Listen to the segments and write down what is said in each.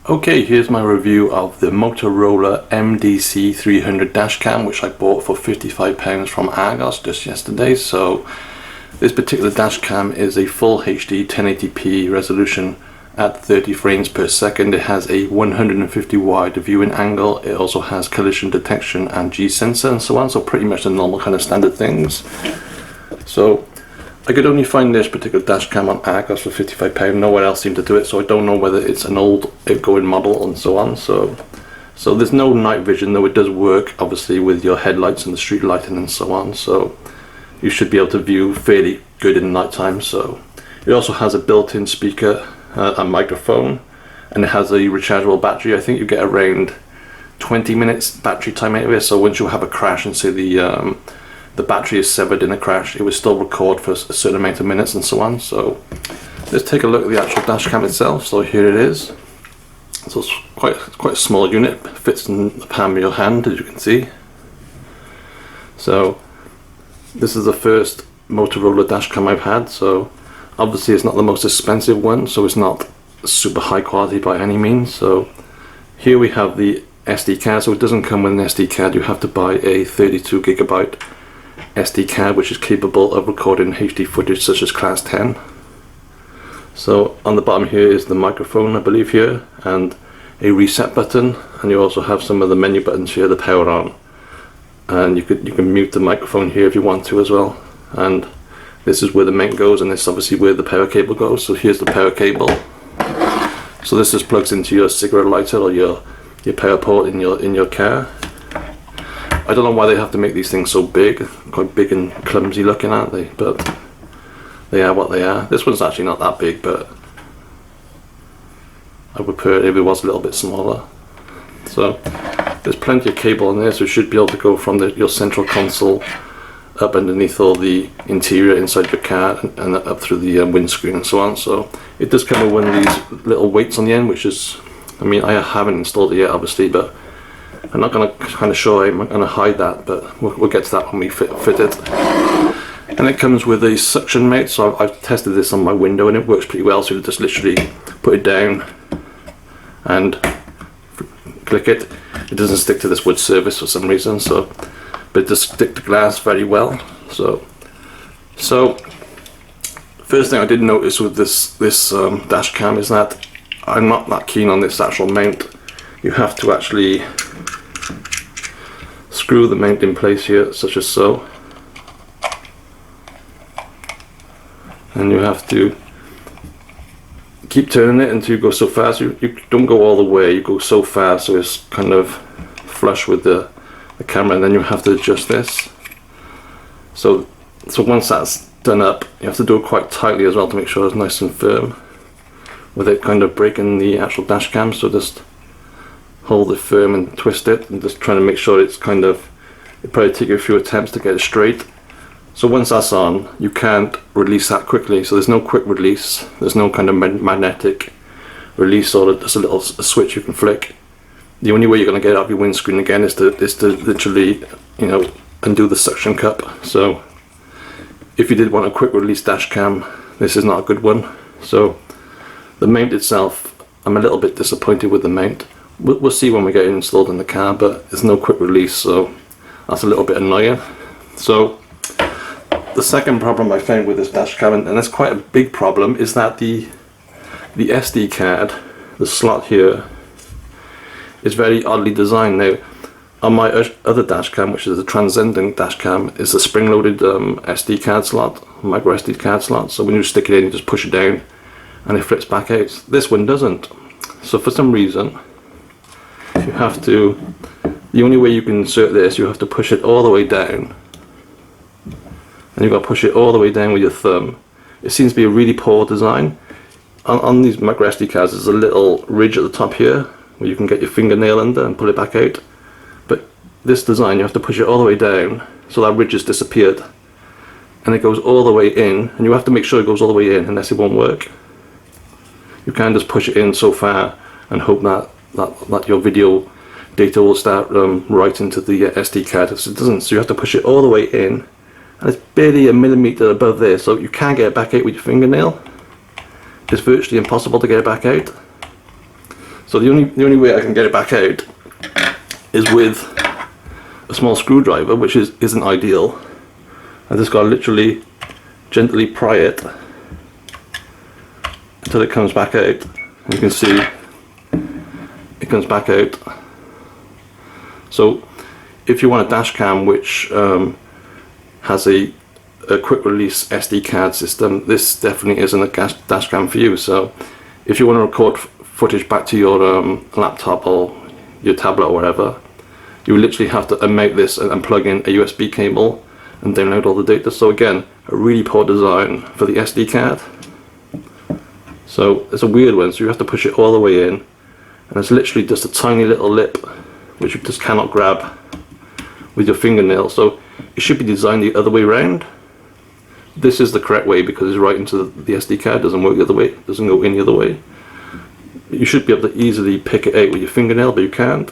Okay, here's my review of the Motorola MDC300 dashcam, which I bought for £55 from Argos just yesterday. So this particular dashcam is a full HD 1080p resolution at 30 frames per second. It has a 150 wide viewing angle. It also has collision detection and G sensor and so on, so pretty much the normal kind of standard things. So I could only find this particular dashcam on Argos for £55. No one else seemed to do it, so I don't know whether it's an old outgoing model and so on. So there's no night vision, though it does work obviously with your headlights and the street lighting and so on. So you should be able to view fairly good in the night time. So it also has a built-in speaker, a microphone, and it has a rechargeable battery. I think you get around 20 minutes battery time out of it. So once you have a crash and say the battery is severed in a crash, it will still record for a certain amount of minutes and so on. So let's take a look at the actual dashcam itself. So here it is. So it's quite a small unit, fits in the palm of your hand, as you can see. So this is the first Motorola dashcam I've had. So obviously it's not the most expensive one, so it's not super high quality by any means. So here we have the SD card. So it doesn't come with an SD card. You have to buy a 32GB SD card, which is capable of recording HD footage such as Class 10. So on the bottom here is the microphone, I believe, here, and a reset button, and you also have some of the menu buttons here, the power on, and you can mute the microphone here if you want to as well. And this is where the mount goes, and this is obviously where the power cable goes. So here's the power cable. So this just plugs into your cigarette lighter or your power port in your car. I don't know why they have to make these things so big, quite big and clumsy looking, aren't they? But they are what they are. This one's actually not that big, but I would prefer it if it was a little bit smaller. So there's plenty of cable in there, so you should be able to go from your central console up underneath all the interior inside your car and up through the windscreen and so on. So it does come with one of these little weights on the end, which is, I mean, I haven't installed it yet obviously, but I'm not going to kind of show I'm going to hide that, but we'll get to that when we fit it. And it comes with a suction mount, so I've tested this on my window and it works pretty well. So you just literally put it down and click it. It doesn't stick to this wood surface for some reason, but it does stick to glass very well. So first thing I did notice with this dash cam is that I'm not that keen on this actual mount. You have to actually screw the mount in place here, such as so, and you have to keep turning it until you go so far. So you don't go all the way, you go so far so it's kind of flush with the camera, and then you have to adjust this. So once that's done up, you have to do it quite tightly as well to make sure it's nice and firm with it kind of breaking the actual dash cam. So just hold it firm and twist it, and just trying to make sure it's kind of, it'll probably take you a few attempts to get it straight. So once that's on, you can't release that quickly. So there's no quick release, there's no kind of magnetic release, or just a switch you can flick. The only way you're going to get it out of your windscreen again is to literally, you know, undo the suction cup. So if you did want a quick release dash cam, this is not a good one. So the mount itself, I'm a little bit disappointed with the mount. We'll see when we get it installed in the car, but there's no quick release, so that's a little bit annoying. So the second problem I found with this dash cam, and it's quite a big problem, is that the SD card, the slot here, is very oddly designed. Now on my other dash cam, which is a transcendent dash cam, is a spring-loaded SD card slot, micro SD card slot. So when you stick it in, you just push it down and it flips back out. This one doesn't. So for some reason, you have to, the only way you can insert this, you have to push it all the way down, and you've got to push it all the way down with your thumb. It seems to be a really poor design. On these micro SD cards, there's a little ridge at the top here where you can get your fingernail under and pull it back out. But this design, you have to push it all the way down, so that ridge has disappeared, and it goes all the way in, and you have to make sure it goes all the way in, unless it won't work. You can't just push it in so far and hope that your video data will start writing to the SD card. So it doesn't. So you have to push it all the way in, and it's barely a millimeter above there, so you can't get it back out with your fingernail. It's virtually impossible to get it back out. So the only way I can get it back out is with a small screwdriver, which isn't ideal. I just got to literally gently pry it until it comes back out. You can see it comes back out. So if you want a dash cam which has a quick release SD card system, this definitely isn't a dash cam for you. So if you want to record footage back to your laptop or your tablet or whatever, you literally have to unmount this and plug in a USB cable and download all the data. So again, a really poor design for the SD card. So it's a weird one, so you have to push it all the way in, and it's literally just a tiny little lip which you just cannot grab with your fingernail. So it should be designed the other way around. This is the correct way because it's right into the SD card. It doesn't work the other way, it doesn't go in the other way. You should be able to easily pick it out with your fingernail, but you can't.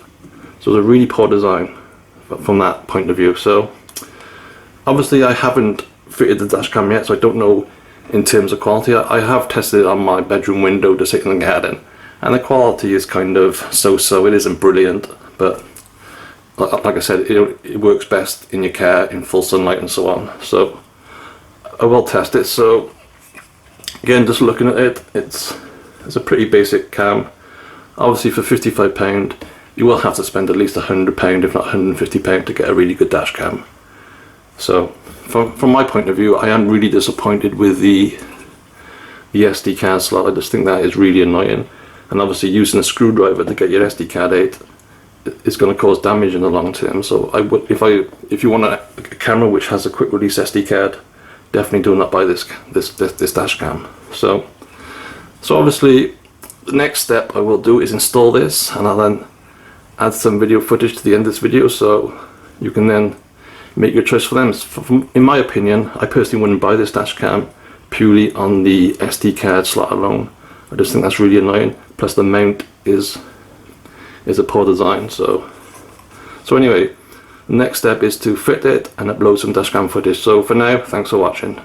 So it's a really poor design from that point of view. So obviously I haven't fitted the dash cam yet, so I don't know in terms of quality. I have tested it on my bedroom window to sit in the garden, and the quality is kind of so-so. It isn't brilliant, but like I said, it works best in your car in full sunlight and so on. So I will test it. So again, just looking at it, it's a pretty basic cam. Obviously for £55 you will have to spend at least £100 if not £150 to get a really good dash cam. So from my point of view, I am really disappointed with the SD card slot. I just think that is really annoying, and obviously using a screwdriver to get your SD card out is going to cause damage in the long term. So I would, if you want a camera which has a quick release SD card, definitely do not buy this dash cam. So obviously the next step I will do is install this, and I'll then add some video footage to the end of this video, so you can then make your choice for them. In my opinion, I personally wouldn't buy this dash cam purely on the SD card slot alone. I just think that's really annoying. Plus the mount is a poor design. So anyway, the next step is to fit it and upload some dash cam footage. So for now, thanks for watching.